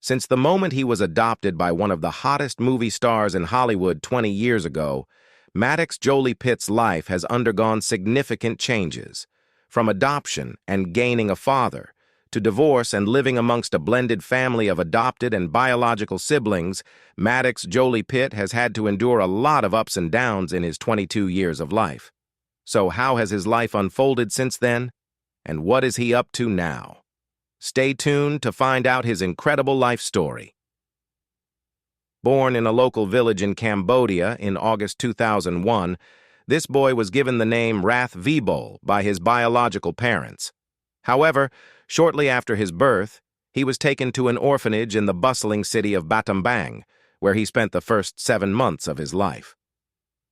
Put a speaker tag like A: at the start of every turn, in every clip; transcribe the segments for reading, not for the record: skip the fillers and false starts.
A: Since the moment he was adopted by one of the hottest movie stars in Hollywood 20 years ago, Maddox Jolie Pitt's life has undergone significant changes. From adoption and gaining a father, to divorce and living amongst a blended family of adopted and biological siblings, Maddox Jolie Pitt has had to endure a lot of ups and downs in his 22 years of life. So how has his life unfolded since then? And what is he up to now? Stay tuned to find out his incredible life story. Born in a local village in Cambodia in August 2001, this boy was given the name Rath Vibol by his biological parents. However, shortly after his birth, he was taken to an orphanage in the bustling city of Battambang, where he spent the first 7 months of his life.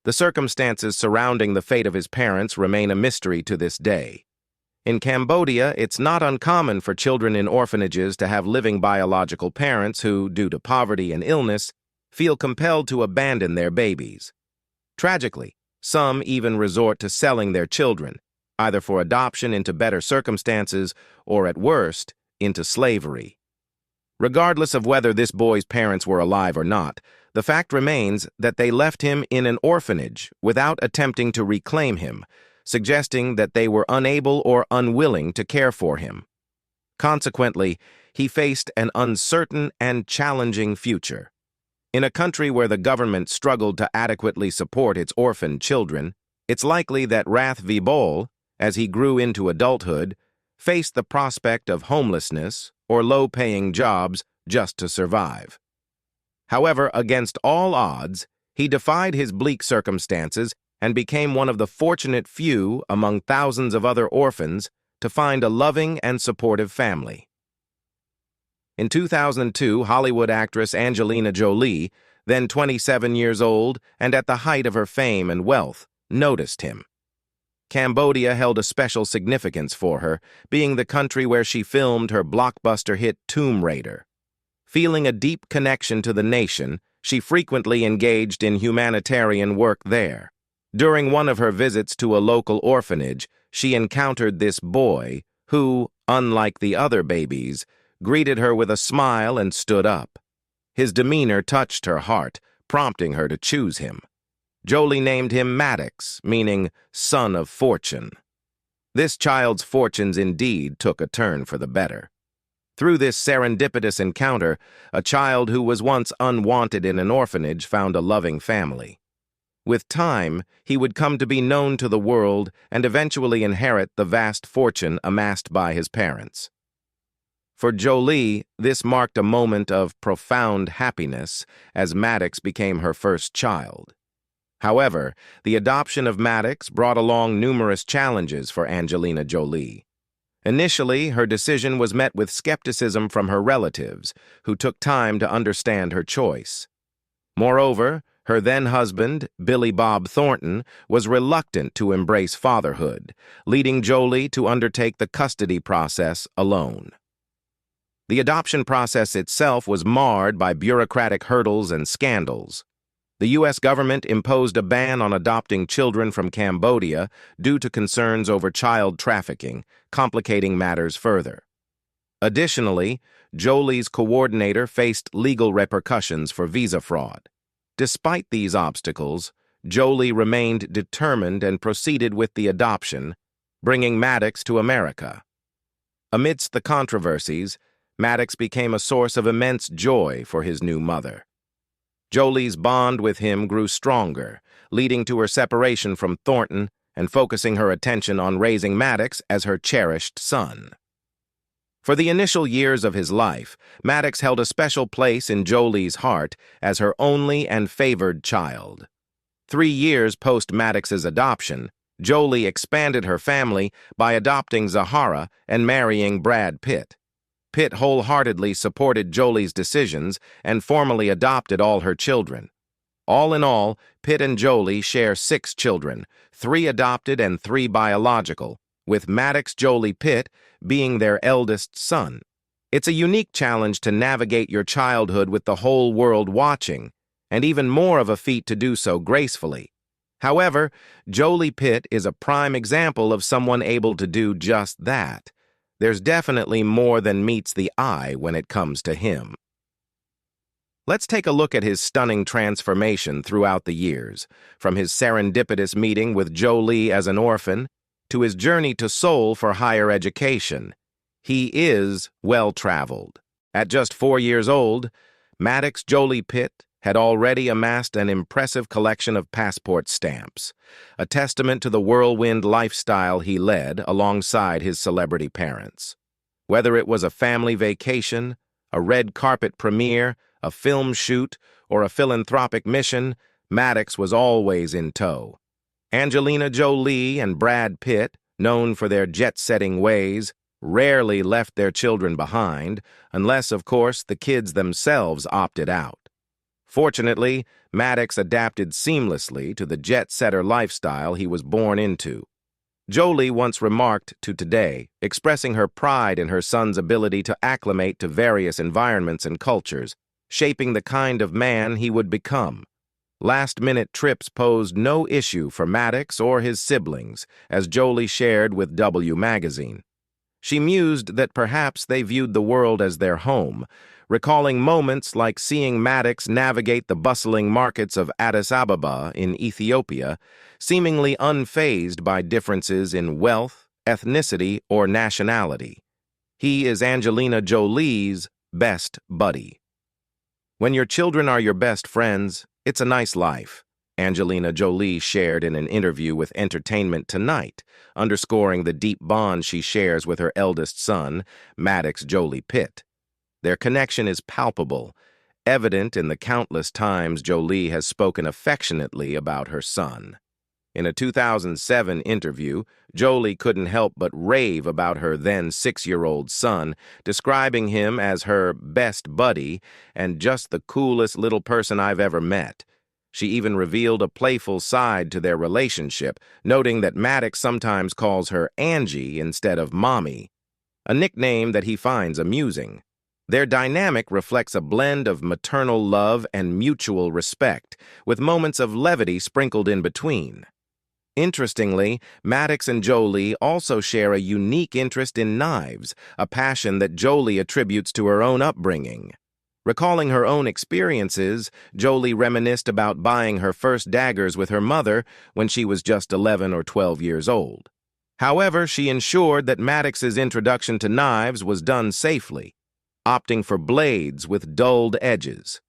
A: The circumstances surrounding the fate of his parents remain a mystery to this day. In Cambodia, it's not uncommon for children in orphanages to have living biological parents who, due to poverty and illness, feel compelled to abandon their babies. Tragically, some even resort to selling their children, either for adoption into better circumstances or, at worst, into slavery. Regardless of whether this boy's parents were alive or not, the fact remains that they left him in an orphanage without attempting to reclaim him, suggesting that they were unable or unwilling to care for him. Consequently, he faced an uncertain and challenging future. In a country where the government struggled to adequately support its orphaned children, it's likely that Rath Vibol, as he grew into adulthood, faced the prospect of homelessness or low-paying jobs just to survive. However, against all odds, he defied his bleak circumstances and became one of the fortunate few among thousands of other orphans to find a loving and supportive family. In 2002, Hollywood actress Angelina Jolie, then 27 years old and at the height of her fame and wealth, noticed him. Cambodia held a special significance for her, being the country where she filmed her blockbuster hit Tomb Raider. Feeling a deep connection to the nation, she frequently engaged in humanitarian work there. During one of her visits to a local orphanage, she encountered this boy who, unlike the other babies, greeted her with a smile and stood up. His demeanor touched her heart, prompting her to choose him. Jolie named him Maddox, meaning son of fortune. This child's fortunes indeed took a turn for the better. Through this serendipitous encounter, a child who was once unwanted in an orphanage found a loving family. With time, he would come to be known to the world and eventually inherit the vast fortune amassed by his parents. For Jolie, this marked a moment of profound happiness as Maddox became her first child. However, the adoption of Maddox brought along numerous challenges for Angelina Jolie. Initially, her decision was met with skepticism from her relatives, who took time to understand her choice. Moreover, her then-husband, Billy Bob Thornton, was reluctant to embrace fatherhood, leading Jolie to undertake the custody process alone. The adoption process itself was marred by bureaucratic hurdles and scandals. The U.S. government imposed a ban on adopting children from Cambodia due to concerns over child trafficking, complicating matters further. Additionally, Jolie's coordinator faced legal repercussions for visa fraud. Despite these obstacles, Jolie remained determined and proceeded with the adoption, bringing Maddox to America. Amidst the controversies, Maddox became a source of immense joy for his new mother. Jolie's bond with him grew stronger, leading to her separation from Thornton and focusing her attention on raising Maddox as her cherished son. For the initial years of his life, Maddox held a special place in Jolie's heart as her only and favored child. 3 years post Maddox's adoption, Jolie expanded her family by adopting Zahara and marrying Brad Pitt. Pitt wholeheartedly supported Jolie's decisions and formally adopted all her children. All in all, Pitt and Jolie share 6 children, 3 adopted and 3 biological, with Maddox Jolie Pitt being their eldest son. It's a unique challenge to navigate your childhood with the whole world watching, and even more of a feat to do so gracefully. However, Jolie Pitt is a prime example of someone able to do just that. There's definitely more than meets the eye when it comes to him. Let's take a look at his stunning transformation throughout the years, from his serendipitous meeting with Jolie as an orphan to his journey to Seoul for higher education. He is well-traveled. At just 4 years old, Maddox Jolie Pitt had already amassed an impressive collection of passport stamps, a testament to the whirlwind lifestyle he led alongside his celebrity parents. Whether it was a family vacation, a red carpet premiere, a film shoot, or a philanthropic mission, Maddox was always in tow. Angelina Jolie and Brad Pitt, known for their jet-setting ways, rarely left their children behind, unless, of course, the kids themselves opted out. Fortunately, Maddox adapted seamlessly to the jet-setter lifestyle he was born into. Jolie once remarked to Today, expressing her pride in her son's ability to acclimate to various environments and cultures, shaping the kind of man he would become. Last-minute trips posed no issue for Maddox or his siblings, as Jolie shared with W Magazine. She mused that perhaps they viewed the world as their home, recalling moments like seeing Maddox navigate the bustling markets of Addis Ababa in Ethiopia, seemingly unfazed by differences in wealth, ethnicity, or nationality. He is Angelina Jolie's best buddy. When your children are your best friends, it's a nice life, Angelina Jolie shared in an interview with Entertainment Tonight, underscoring the deep bond she shares with her eldest son, Maddox Jolie Pitt. Their connection is palpable, evident in the countless times Jolie has spoken affectionately about her son. In a 2007 interview, Jolie couldn't help but rave about her then 6-year-old son, describing him as her best buddy and just the coolest little person I've ever met. She even revealed a playful side to their relationship, noting that Maddox sometimes calls her Angie instead of Mommy, a nickname that he finds amusing. Their dynamic reflects a blend of maternal love and mutual respect, with moments of levity sprinkled in between. Interestingly, Maddox and Jolie also share a unique interest in knives, a passion that Jolie attributes to her own upbringing. Recalling her own experiences, Jolie reminisced about buying her first daggers with her mother when she was just 11 or 12 years old. However, she ensured that Maddox's introduction to knives was done safely, opting for blades with dulled edges.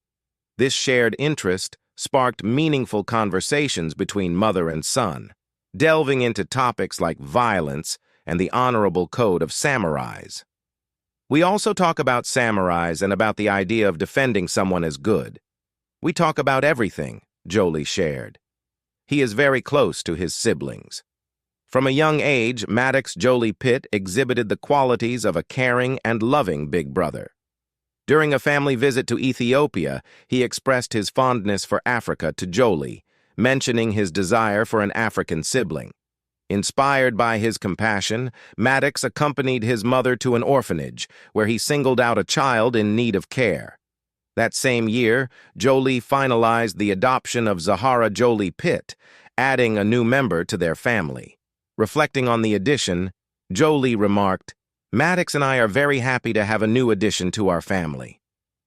A: This shared interest sparked meaningful conversations between mother and son, delving into topics like violence and the honorable code of samurais. We also talk about samurais and about the idea of defending someone as good. We talk about everything, Jolie shared. He is very close to his siblings. From a young age, Maddox Jolie Pitt exhibited the qualities of a caring and loving big brother. During a family visit to Ethiopia, he expressed his fondness for Africa to Jolie, mentioning his desire for an African sibling. Inspired by his compassion, Maddox accompanied his mother to an orphanage, where he singled out a child in need of care. That same year, Jolie finalized the adoption of Zahara Jolie Pitt, adding a new member to their family. Reflecting on the addition, Jolie remarked, "Maddox and I are very happy to have a new addition to our family."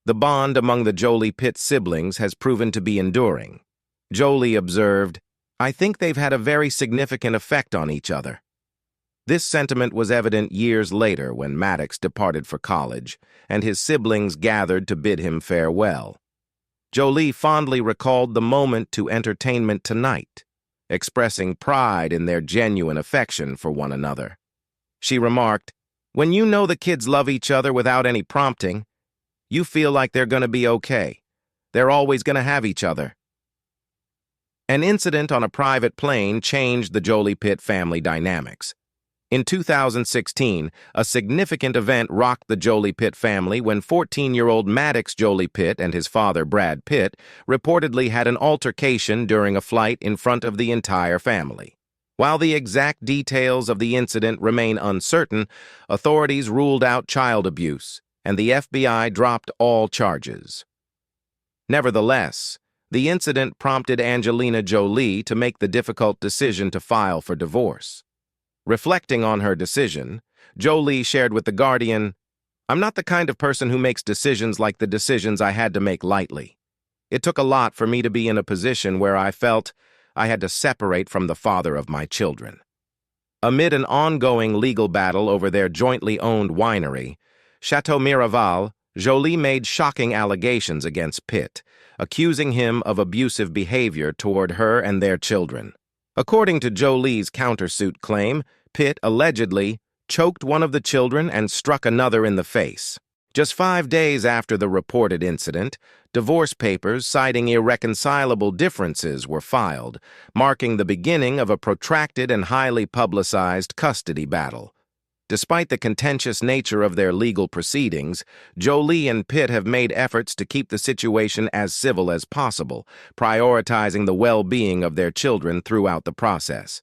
A: The bond among the Jolie Pitt siblings has proven to be enduring. Jolie observed, "I think they've had a very significant effect on each other." This sentiment was evident years later when Maddox departed for college, and his siblings gathered to bid him farewell. Jolie fondly recalled the moment to Entertainment Tonight, expressing pride in their genuine affection for one another. She remarked, "When you know the kids love each other without any prompting, you feel like they're going to be okay. They're always going to have each other." An incident on a private plane changed the Jolie Pitt family dynamics. In 2016, a significant event rocked the Jolie Pitt family when 14-year-old Maddox Jolie Pitt and his father, Brad Pitt, reportedly had an altercation during a flight in front of the entire family. While the exact details of the incident remain uncertain, authorities ruled out child abuse, and the FBI dropped all charges. Nevertheless, the incident prompted Angelina Jolie to make the difficult decision to file for divorce. Reflecting on her decision, Jolie shared with The Guardian, I'm not the kind of person who makes decisions like the decisions I had to make lightly. It took a lot for me to be in a position where I felt I had to separate from the father of my children. Amid an ongoing legal battle over their jointly owned winery, Chateau Miraval, Jolie made shocking allegations against Pitt, accusing him of abusive behavior toward her and their children. According to Jolie's countersuit claim, Pitt allegedly choked one of the children and struck another in the face. Just 5 days after the reported incident, divorce papers citing irreconcilable differences were filed, marking the beginning of a protracted and highly publicized custody battle. Despite the contentious nature of their legal proceedings, Jolie and Pitt have made efforts to keep the situation as civil as possible, prioritizing the well-being of their children throughout the process.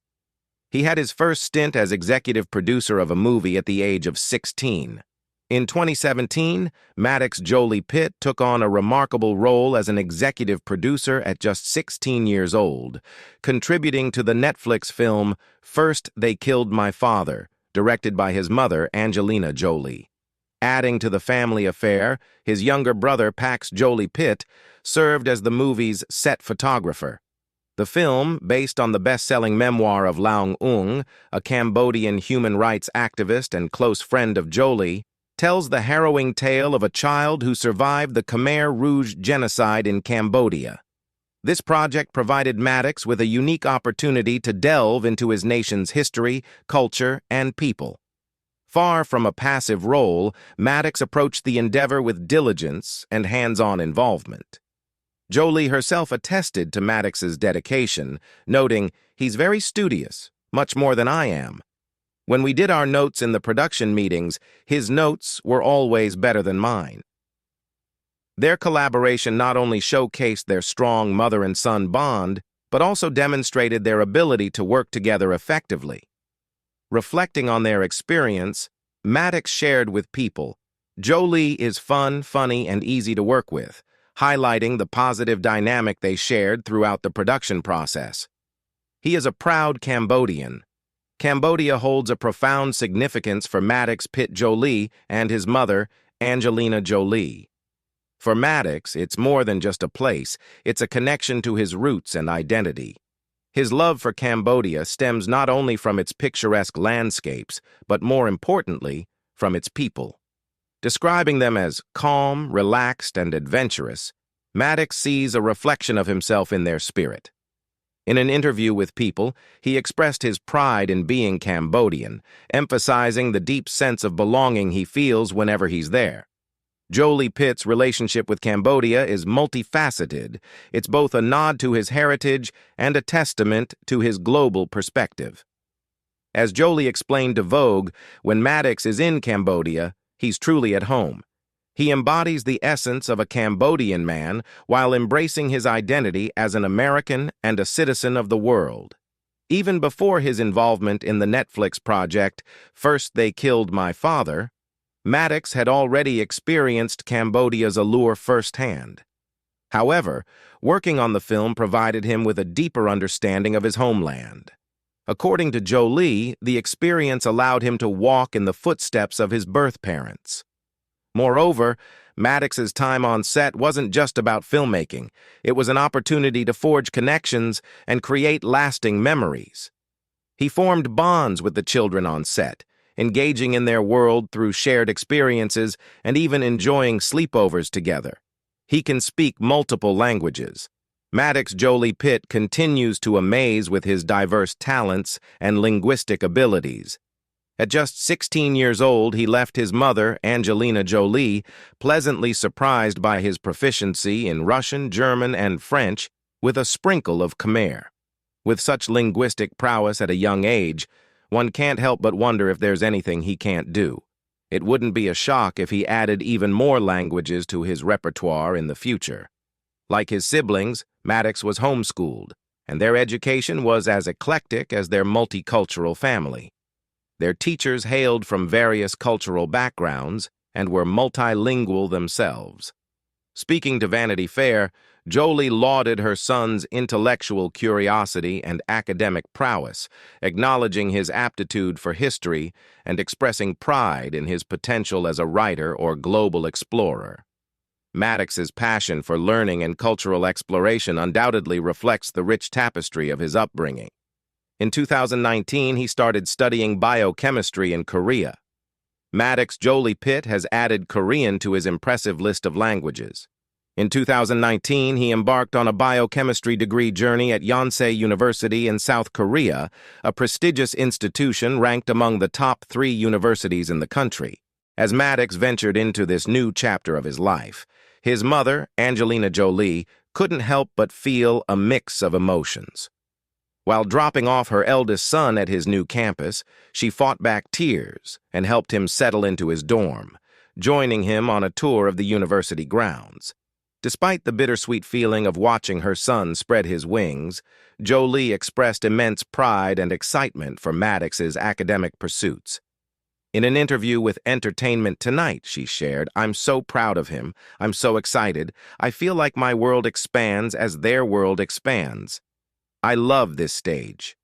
A: He had his first stint as executive producer of a movie at the age of 16. In 2017, Maddox Jolie Pitt took on a remarkable role as an executive producer at just 16 years old, contributing to the Netflix film First They Killed My Father, directed by his mother, Angelina Jolie. Adding to the family affair, his younger brother, Pax Jolie Pitt, served as the movie's set photographer. The film, based on the best-selling memoir of Laung Ung, a Cambodian human rights activist and close friend of Jolie, tells the harrowing tale of a child who survived the Khmer Rouge genocide in Cambodia. This project provided Maddox with a unique opportunity to delve into his nation's history, culture, and people. Far from a passive role, Maddox approached the endeavor with diligence and hands-on involvement. Jolie herself attested to Maddox's dedication, noting, "He's very studious, much more than I am. When we did our notes in the production meetings, his notes were always better than mine." Their collaboration not only showcased their strong mother and son bond, but also demonstrated their ability to work together effectively. Reflecting on their experience, Maddox shared with People, "Jolie is fun, funny, and easy to work with," highlighting the positive dynamic they shared throughout the production process. He is a proud Cambodian. Cambodia holds a profound significance for Maddox Pitt Jolie and his mother, Angelina Jolie. For Maddox, it's more than just a place, it's a connection to his roots and identity. His love for Cambodia stems not only from its picturesque landscapes, but more importantly, from its people. Describing them as calm, relaxed, and adventurous, Maddox sees a reflection of himself in their spirit. In an interview with People, he expressed his pride in being Cambodian, emphasizing the deep sense of belonging he feels whenever he's there. Jolie Pitt's relationship with Cambodia is multifaceted. It's both a nod to his heritage and a testament to his global perspective. As Jolie explained to Vogue, when Maddox is in Cambodia, he's truly at home. He embodies the essence of a Cambodian man while embracing his identity as an American and a citizen of the world. Even before his involvement in the Netflix project, First They Killed My Father, Maddox had already experienced Cambodia's allure firsthand. However, working on the film provided him with a deeper understanding of his homeland. According to Jolie, the experience allowed him to walk in the footsteps of his birth parents. Moreover, Maddox's time on set wasn't just about filmmaking. It was an opportunity to forge connections and create lasting memories. He formed bonds with the children on set, engaging in their world through shared experiences and even enjoying sleepovers together. He can speak multiple languages. Maddox Jolie Pitt continues to amaze with his diverse talents and linguistic abilities. At just 16 years old, he left his mother, Angelina Jolie, pleasantly surprised by his proficiency in Russian, German, and French, with a sprinkle of Khmer. With such linguistic prowess at a young age, one can't help but wonder if there's anything he can't do. It wouldn't be a shock if he added even more languages to his repertoire in the future. Like his siblings, Maddox was homeschooled, and their education was as eclectic as their multicultural family. Their teachers hailed from various cultural backgrounds and were multilingual themselves. Speaking to Vanity Fair, Jolie lauded her son's intellectual curiosity and academic prowess, acknowledging his aptitude for history and expressing pride in his potential as a writer or global explorer. Maddox's passion for learning and cultural exploration undoubtedly reflects the rich tapestry of his upbringing. In 2019, he started studying biochemistry in Korea. Maddox Jolie Pitt has added Korean to his impressive list of languages. In 2019, he embarked on a biochemistry degree journey at Yonsei University in South Korea, a prestigious institution ranked among the top 3 universities in the country. As Maddox ventured into this new chapter of his life, his mother, Angelina Jolie, couldn't help but feel a mix of emotions. While dropping off her eldest son at his new campus, she fought back tears and helped him settle into his dorm, joining him on a tour of the university grounds. Despite the bittersweet feeling of watching her son spread his wings, Jolie expressed immense pride and excitement for Maddox's academic pursuits. In an interview with Entertainment Tonight, she shared, "I'm so proud of him. I'm so excited. I feel like my world expands as their world expands. I love this stage."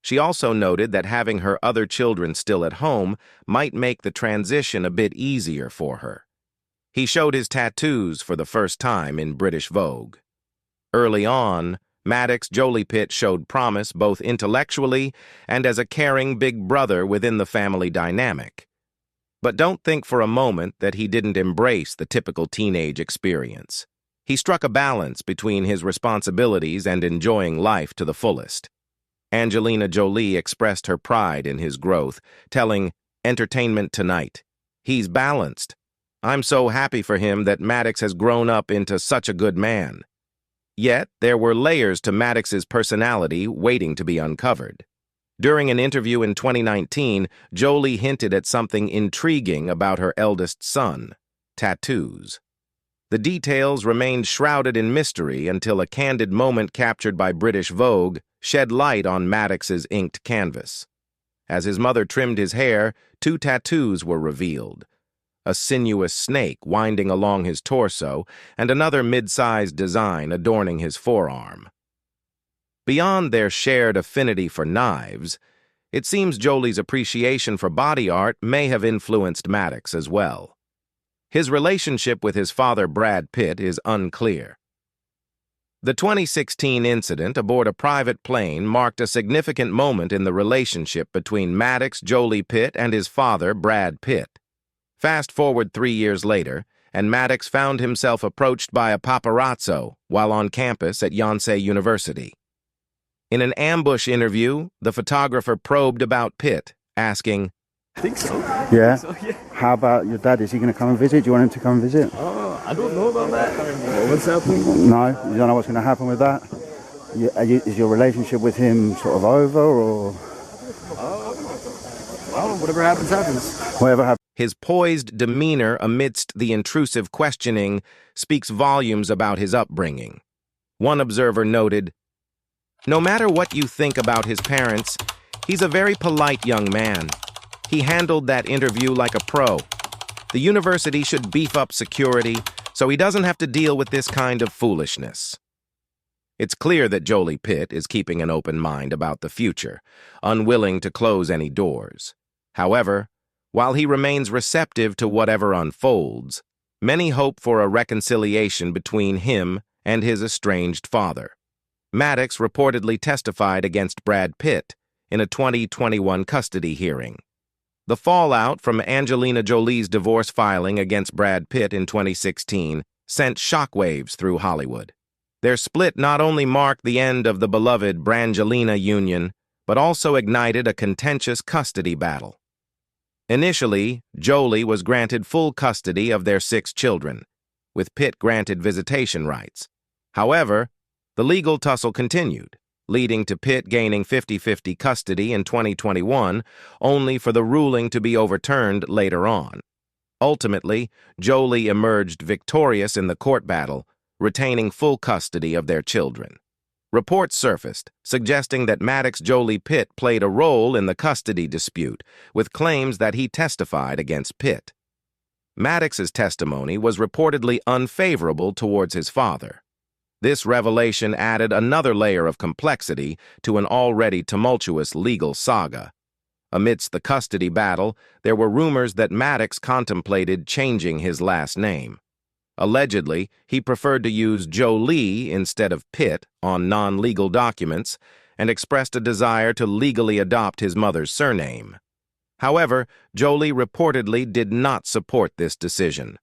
A: She also noted that having her other children still at home might make the transition a bit easier for her. He showed his tattoos for the first time in British Vogue. Early on, Maddox Jolie Pitt showed promise both intellectually and as a caring big brother within the family dynamic. But don't think for a moment that he didn't embrace the typical teenage experience. He struck a balance between his responsibilities and enjoying life to the fullest. Angelina Jolie expressed her pride in his growth, telling Entertainment Tonight, "He's balanced. I'm so happy for him that Maddox has grown up into such a good man." Yet, there were layers to Maddox's personality waiting to be uncovered. During an interview in 2019, Jolie hinted at something intriguing about her eldest son: tattoos. The details remained shrouded in mystery until a candid moment captured by British Vogue shed light on Maddox's inked canvas. As his mother trimmed his hair, 2 tattoos were revealed: a sinuous snake winding along his torso and another mid-sized design adorning his forearm. Beyond their shared affinity for knives, it seems Jolie's appreciation for body art may have influenced Maddox as well. His relationship with his father, Brad Pitt, is unclear. The 2016 incident aboard a private plane marked a significant moment in the relationship between Maddox Jolie Pitt and his father, Brad Pitt. Fast forward 3 years later, and Maddox found himself approached by a paparazzo while on campus at Yonsei University. In an ambush interview, the photographer probed about Pitt, asking,
B: I think so.
C: Yeah?
B: Yeah.
C: How about your dad? Is he going to come and visit? Do you want him to come and visit?
B: I don't know about that. What's happening?
C: No? You don't know what's going to happen with that? Is your relationship with him sort of over, or...?
B: Whatever happens, happens.
C: Whatever happens.
A: His poised demeanor amidst the intrusive questioning speaks volumes about his upbringing. One observer noted, "No matter what you think about his parents, he's a very polite young man. He handled that interview like a pro. The university should beef up security so he doesn't have to deal with this kind of foolishness." It's clear that Jolie Pitt is keeping an open mind about the future, unwilling to close any doors. However, while he remains receptive to whatever unfolds, many hope for a reconciliation between him and his estranged father. Maddox reportedly testified against Brad Pitt in a 2021 custody hearing. The fallout from Angelina Jolie's divorce filing against Brad Pitt in 2016 sent shockwaves through Hollywood. Their split not only marked the end of the beloved Brangelina union, but also ignited a contentious custody battle. Initially, Jolie was granted full custody of their 6 children, with Pitt granted visitation rights. However, the legal tussle continued, leading to Pitt gaining 50-50 custody in 2021, only for the ruling to be overturned later on. Ultimately, Jolie emerged victorious in the court battle, retaining full custody of their children. Reports surfaced, suggesting that Maddox Jolie Pitt played a role in the custody dispute, with claims that he testified against Pitt. Maddox's testimony was reportedly unfavorable towards his father. This revelation added another layer of complexity to an already tumultuous legal saga. Amidst the custody battle, there were rumors that Maddox contemplated changing his last name. Allegedly, he preferred to use Jolie instead of Pitt on non-legal documents and expressed a desire to legally adopt his mother's surname. However, Jolie reportedly did not support this decision.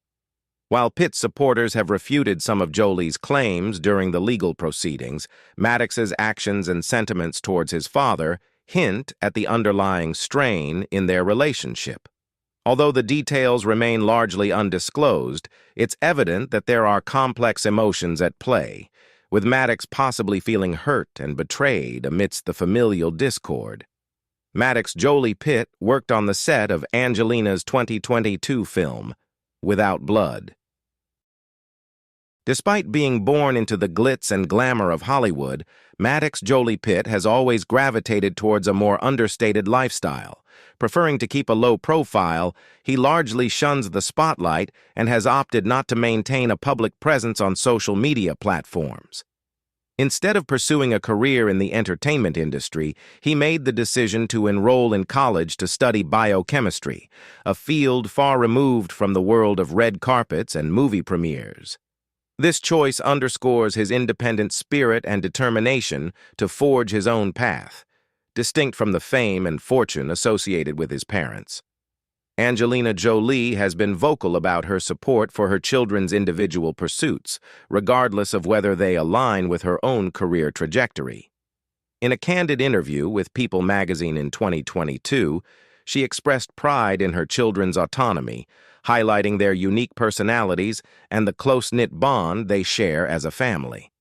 A: While Pitt's supporters have refuted some of Jolie's claims during the legal proceedings, Maddox's actions and sentiments towards his father hint at the underlying strain in their relationship. Although the details remain largely undisclosed, it's evident that there are complex emotions at play, with Maddox possibly feeling hurt and betrayed amidst the familial discord. Maddox Jolie Pitt worked on the set of Angelina's 2022 film, Without Blood. Despite being born into the glitz and glamour of Hollywood, Maddox Jolie Pitt has always gravitated towards a more understated lifestyle. Preferring to keep a low profile, he largely shuns the spotlight and has opted not to maintain a public presence on social media platforms. Instead of pursuing a career in the entertainment industry, he made the decision to enroll in college to study biochemistry, a field far removed from the world of red carpets and movie premieres. This choice underscores his independent spirit and determination to forge his own path, distinct from the fame and fortune associated with his parents. Angelina Jolie has been vocal about her support for her children's individual pursuits, regardless of whether they align with her own career trajectory. In a candid interview with People magazine in 2022, she expressed pride in her children's autonomy, highlighting their unique personalities and the close-knit bond they share as a family.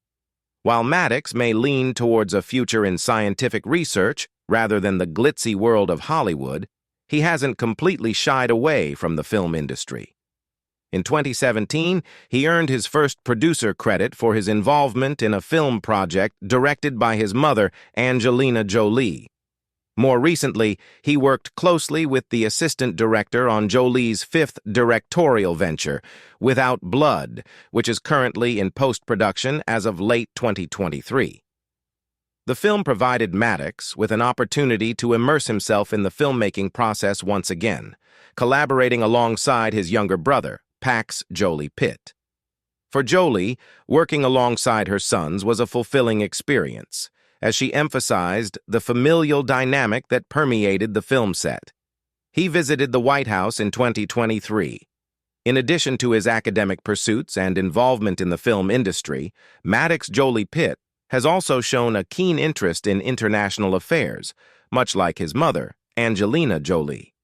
A: While Maddox may lean towards a future in scientific research rather than the glitzy world of Hollywood, he hasn't completely shied away from the film industry. In 2017, he earned his first producer credit for his involvement in a film project directed by his mother, Angelina Jolie. More recently, he worked closely with the assistant director on Jolie's fifth directorial venture, Without Blood, which is currently in post-production as of late 2023. The film provided Maddox with an opportunity to immerse himself in the filmmaking process once again, collaborating alongside his younger brother, Pax Jolie Pitt. For Jolie, working alongside her sons was a fulfilling experience, as she emphasized the familial dynamic that permeated the film set. He visited the White House in 2023. In addition to his academic pursuits and involvement in the film industry, Maddox Jolie Pitt has also shown a keen interest in international affairs, much like his mother, Angelina Jolie.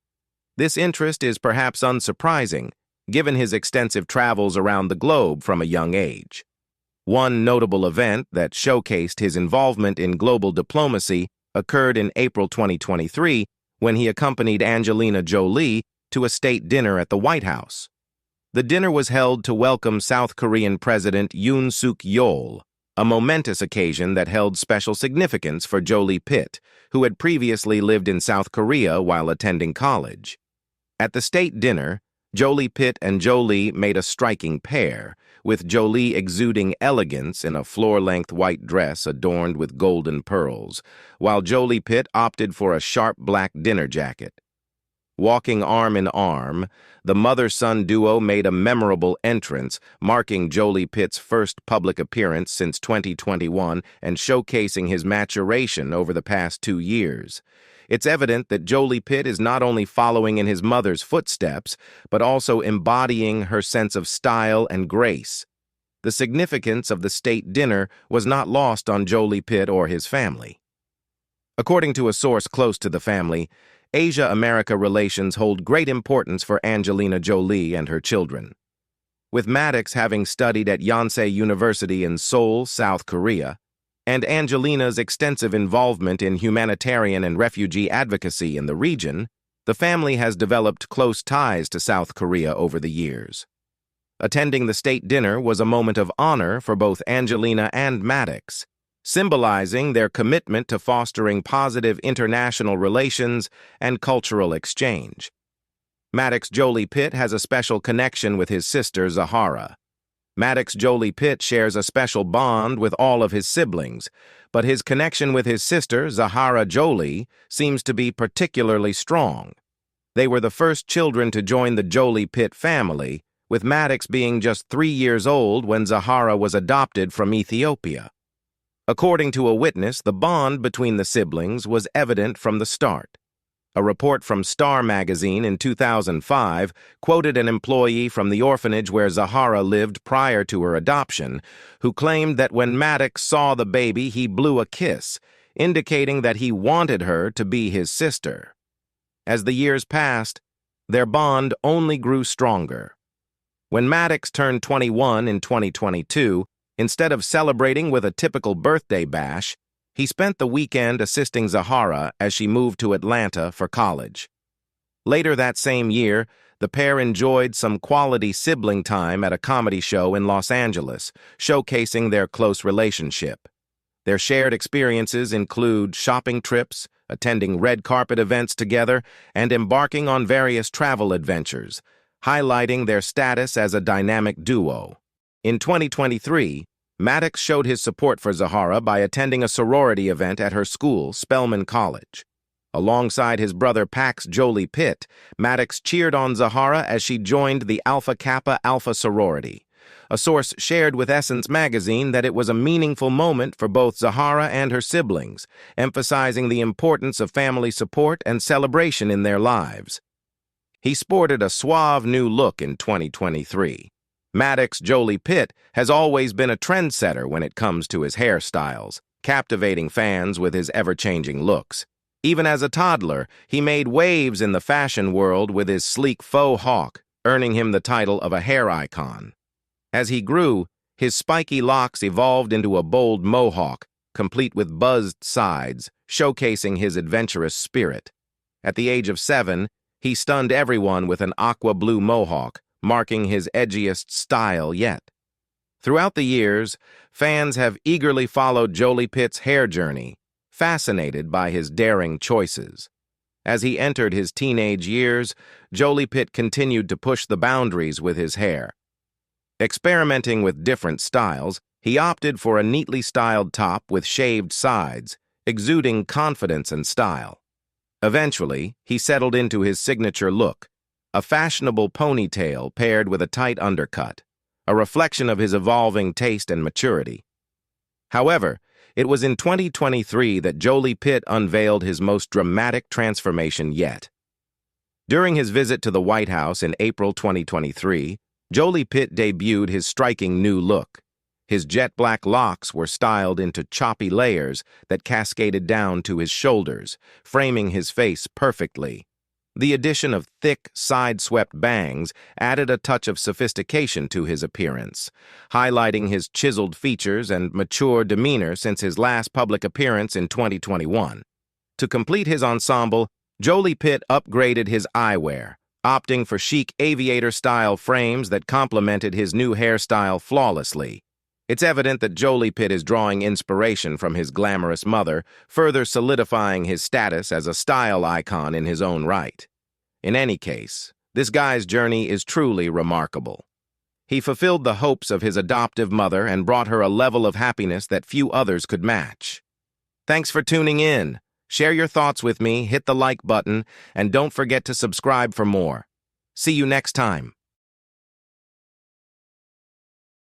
A: This interest is perhaps unsurprising, given his extensive travels around the globe from a young age. One notable event that showcased his involvement in global diplomacy occurred in April 2023 when he accompanied Angelina Jolie to a state dinner at the White House. The dinner was held to welcome South Korean President Yoon Suk-yeol, a momentous occasion that held special significance for Jolie Pitt, who had previously lived in South Korea while attending college. At the state dinner, Jolie Pitt and Jolie made a striking pair, with Jolie exuding elegance in a floor-length white dress adorned with golden pearls, while Jolie Pitt opted for a sharp black dinner jacket. Walking arm in arm, the mother-son duo made a memorable entrance, marking Jolie Pitt's first public appearance since 2021 and showcasing his maturation over the past 2 years. It's evident that Jolie Pitt is not only following in his mother's footsteps, but also embodying her sense of style and grace. The significance of the state dinner was not lost on Jolie Pitt or his family. According to a source close to the family, Asia-America relations hold great importance for Angelina Jolie and her children. With Maddox having studied at Yonsei University in Seoul, South Korea, and Angelina's extensive involvement in humanitarian and refugee advocacy in the region, the family has developed close ties to South Korea over the years. Attending the state dinner was a moment of honor for both Angelina and Maddox, symbolizing their commitment to fostering positive international relations and cultural exchange. Maddox Jolie Pitt has a special connection with his sister Zahara. Maddox Jolie Pitt shares a special bond with all of his siblings, but his connection with his sister, Zahara Jolie, seems to be particularly strong. They were the first children to join the Jolie Pitt family, with Maddox being just 3 years old when Zahara was adopted from Ethiopia. According to a witness, the bond between the siblings was evident from the start. A report from Star magazine in 2005 quoted an employee from the orphanage where Zahara lived prior to her adoption, who claimed that when Maddox saw the baby, he blew a kiss, indicating that he wanted her to be his sister. As the years passed, their bond only grew stronger. When Maddox turned 21 in 2022, instead of celebrating with a typical birthday bash, he spent the weekend assisting Zahara as she moved to Atlanta for college. Later that same year, the pair enjoyed some quality sibling time at a comedy show in Los Angeles, showcasing their close relationship. Their shared experiences include shopping trips, attending red carpet events together, and embarking on various travel adventures, highlighting their status as a dynamic duo. In 2023, Maddox showed his support for Zahara by attending a sorority event at her school, Spelman College. Alongside his brother Pax Jolie Pitt, Maddox cheered on Zahara as she joined the Alpha Kappa Alpha sorority. A source shared with Essence magazine that it was a meaningful moment for both Zahara and her siblings, emphasizing the importance of family support and celebration in their lives. He sported a suave new look in 2023. Maddox Jolie Pitt has always been a trendsetter when it comes to his hairstyles, captivating fans with his ever-changing looks. Even as a toddler, he made waves in the fashion world with his sleek faux hawk, earning him the title of a hair icon. As he grew, his spiky locks evolved into a bold mohawk, complete with buzzed sides, showcasing his adventurous spirit. At the age of 7, he stunned everyone with an aqua blue mohawk, marking his edgiest style yet. Throughout the years, fans have eagerly followed Jolie Pitt's hair journey, fascinated by his daring choices. As he entered his teenage years, Jolie Pitt continued to push the boundaries with his hair. Experimenting with different styles, he opted for a neatly styled top with shaved sides, exuding confidence and style. Eventually, he settled into his signature look, a fashionable ponytail paired with a tight undercut, a reflection of his evolving taste and maturity. However, it was in 2023 that Jolie Pitt unveiled his most dramatic transformation yet. During his visit to the White House in April 2023, Jolie Pitt debuted his striking new look. His jet-black locks were styled into choppy layers that cascaded down to his shoulders, framing his face perfectly. The addition of thick, side-swept bangs added a touch of sophistication to his appearance, highlighting his chiseled features and mature demeanor since his last public appearance in 2021. To complete his ensemble, Jolie Pitt upgraded his eyewear, opting for chic aviator-style frames that complemented his new hairstyle flawlessly. It's evident that Jolie Pitt is drawing inspiration from his glamorous mother, further solidifying his status as a style icon in his own right. In any case, this guy's journey is truly remarkable. He fulfilled the hopes of his adoptive mother and brought her a level of happiness that few others could match. Thanks for tuning in. Share your thoughts with me, hit the like button, and don't forget to subscribe for more. See you next time.